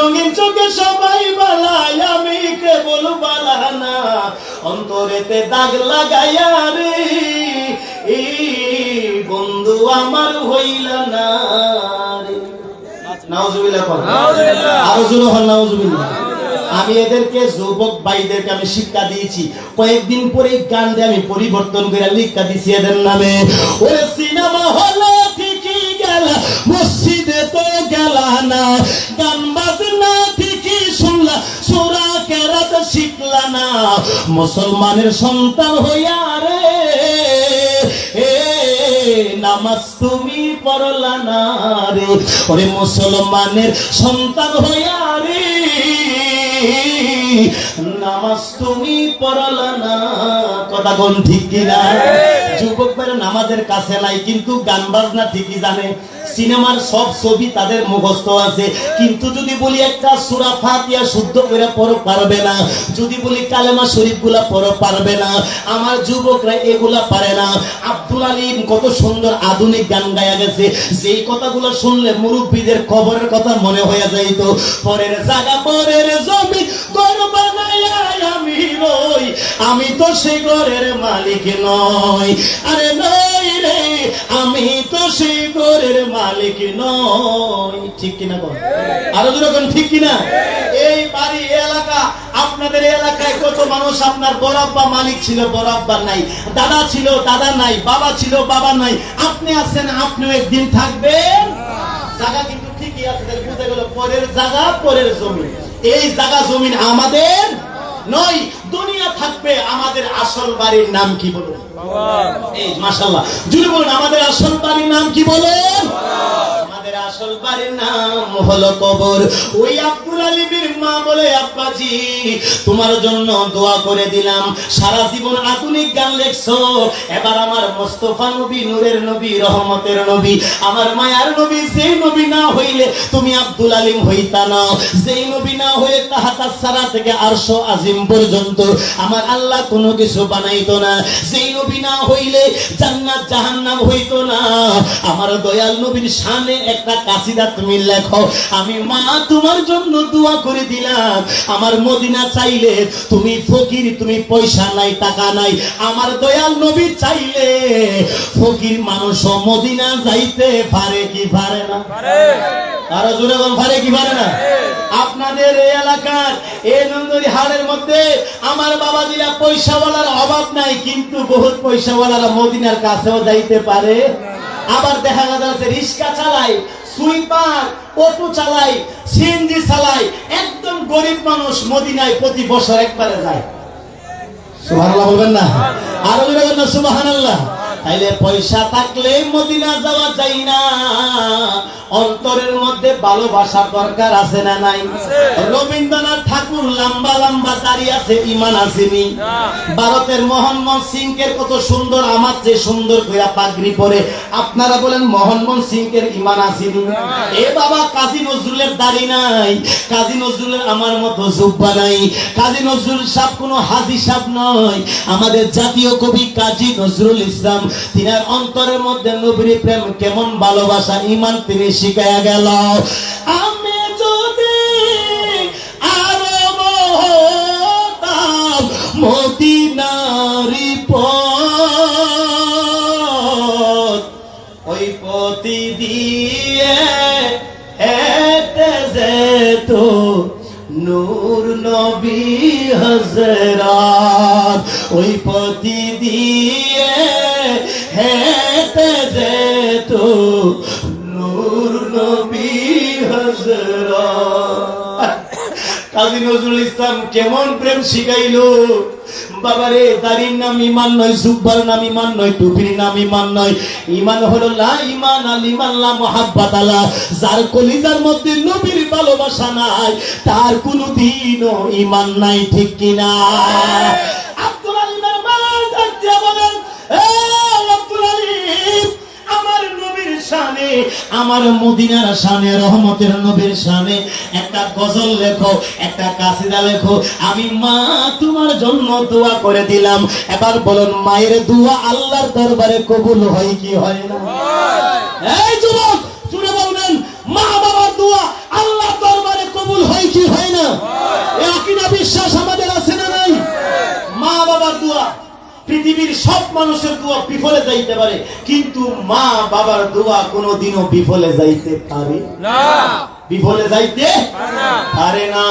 রঙিন চোখে সবাই বালাই, আমি কেবল বালা না, অন্তরেতে দাগ লাগাইয়া রে এই বন্ধু আমার হইলা না রে। নাউজুবিল্লাহ পড়ো, আরো জোরে হল নাউজুবিল্লাহ। আমি এদেরকে যুবক ভাইদেরকে আমি শিক্ষা দিয়েছি, কয়েকদিন পরে গানটা আমি পরিবর্তন করে লিখা দিয়েছি এদের নামে। ওরে সিনেমা হলে ঠিকই গেলা, মসজিদে তো গেলা না, গান বাজনা ঠিকই শুনলা, সূরা কেরাত শিখলা না, মুসলমানের সন্তান হইয়া রে নামাজ তুমি পড়লা না রে। ওরে মুসলমানের সন্তান হইয়া রে নামাজ তুমি পড়লা না। কথা কোন ঠিক কিনা? যুবক ভাইরা নামাজের কাছে নাই, কিন্তু গান বাজনা ঠিকই জানে, সিনেমার সব ছবি তাদের মুখস্থ আছে, কিন্তু যদি বলি একটা সূরা ফাতিহা শুদ্ধ করে পড়ো পারবে না, যদি বলি কালেমা শরীফ গুলা পড়ো পারবে না। আমার যুবকরা এগুলা পারে না। আব্দুল আলিম কত সুন্দর আধুনিক গান গায়া গেছে, যেই কথাগুলো শুনলে মুরব্বীদের কবরের কথা মনে হয়ে যাইতো। পরের জায়গা পরের জমি ঘর বানাইয়া আমি রই, আমি তো সে ঘরের মালিক নই, আরে নই রে আমি তো সে ঘরের মালিক নই। ঠিক কিনা বল? আরো যখন ঠিক কিনা? এই বাড়ি এলাকা, আপনাদের এলাকায় কত মানুষ আপনার বড় আব্বা মালিক ছিল, বড় আব্বা নাই, দাদা ছিল দাদা নাই, বাবা ছিল বাবা নাই, আপনি আছেন, আপনিও একদিন থাকবেন। জায়গা কিন্তু ঠিকই আছে, বুঝে গেল পরের জায়গা পরের জমি। এই জায়গা জমিন আমাদের নয়, দুনিয়া থাকবে। আমাদের আসল বাড়ির নাম কি বলুন? এই মাশাআল্লাহ জুড়ে বলুন, আমাদের আসল বাড়ির নাম কি বলেন? আমাদের আসল বাড়ির নাম হলো কবর। ওই আব্দুল আলিমের মা বলে, আব্বাজি তোমার জন্য দোয়া করে দিলাম, সারা জীবন আধুনিক গান লেখছো, এবার আমার মুস্তাফা নবী, নূরের নবী, রহমতের নবী, আমার মায়ার নবী, যেই নবী না হইলে তুমি আব্দুল আলিম হইতা না, যেই নবী না হয়ে তাহাতাস সারা থেকে আরশ আজিম পর্যন্ত আমার আল্লাহ কোনো কিছু বানাইতো না, যেই নবী না হইলে জান্নাত জাহান্নাম হইতো না। আমার দয়াল নবীর শানে একটা কাসিদা তুমি লেখো, আমি মা তোমার জন্য দোয়া করে দিলাম। আমার মদিনা চাইলে তুমি ফকির, তুমি পয়সা নাই টাকা নাই, আমার দয়াল নবী চাইলে ফকির মানুষও মদিনা যাইতে পারে কি পারে না? আরো জোরে বল, পারে কি পারে না? আপনাদের এই এলাকার এই নন্দরি হাড়ের মধ্যে আমার বাবাজিরা পয়সাওয়ালার অভাব নাই, কিন্তু বহুত পয়সাওয়ালারা মদিনার কাছেও যাইতে পারে। আবার দেখা যাচ্ছে রিক্সা চালায়, সুইপার, অটো চালায়, সিএনজি চালায়, একদম গরিব মানুষ মদিনায় প্রতি বছর একবারে যায়। সুবহানাল্লাহ বলবেন না? আরো জোরে বলবেন না সুবহানাল্লাহ? তাইলে পয়সা থাকলে মদিনা যাওয়া যায় না, অন্তরের মধ্যে ভালোবাসার দরকার আছে না নাই? রবীন্দ্রনাথ ঠাকুর লম্বা লম্বা দাঁড়িয়ে আছে, ইমান আসেনি। ভারতের মোহনমোহন সিংয়ের কত সুন্দর, আমার চেয়ে সুন্দর কইরা পাগড়ি পরে, আপনারা বলেন মোহনমোহন সিংয়ের ইমান আসেনি? এ বাবা, কাজী নজরুলের দাড়ি নাই, কাজী নজরুলের আমার মতো জুব্বা নাই, কাজী নজরুল সাহেব কোনো হাজি সাহেব নয়, আমাদের জাতীয় কবি কাজী নজরুল ইসলাম, তিনার অন্তরের মধ্যে নবীর প্রেম কেমন ভালোবাসা, ইমান তিনি শিখায়া গেল। আমি যদি আরব হতাম মদিনারি পথ, ওই পথি দিয়ে হেঁটে যেত নূর নবী হযরত, ওই পথি দিয়ে হেঁটে যেত নূর নবী হযরত। কাজী নজরুল ইসলাম কেমন প্রেম শিখাইলো বাবারে। দাড়ির নাম ইমান নয়, জুব্বার নাম ইমান নয়, টুপির নাম ইমান নয়, ইমান হলো লা ইমান আল ইমান লা মুহাব্বাত আলা। যার কলিজার মধ্যে নবীর ভালোবাসা নাই, তার কোনদিনও ইমান নাই। ঠিক কিনা? আব্দুল আলিমের মা ডাকতে বলেন, এ আব্দুল আলিম, আমার নবীর শানে, আমার মদিনার শানে, রহমতের নবীর শানে একটা গজল লেখো, একটা কাসিদা লেখো, আমি মা তোমার জন্য দোয়া করে দিলাম। এবার বলুন, মায়ের দোয়া আল্লাহর দরবারে কবুল হয় কি হয় না? এই যুবক জুড়ে বলবেন, মা বাবার দোয়া আল্লাহর দরবারে কবুল হয় কিনা বিশ্বাস আমাদের আছে না নাই? মা বাবার দোয়া, পৃথিবীর সব মানুষের দোয়া বিফলে যাইতে পারে, কিন্তু মা বাবার দোয়া কোনোদিনও বিফলে যাইতে পারে না, বিফলে যাইতে পারে না।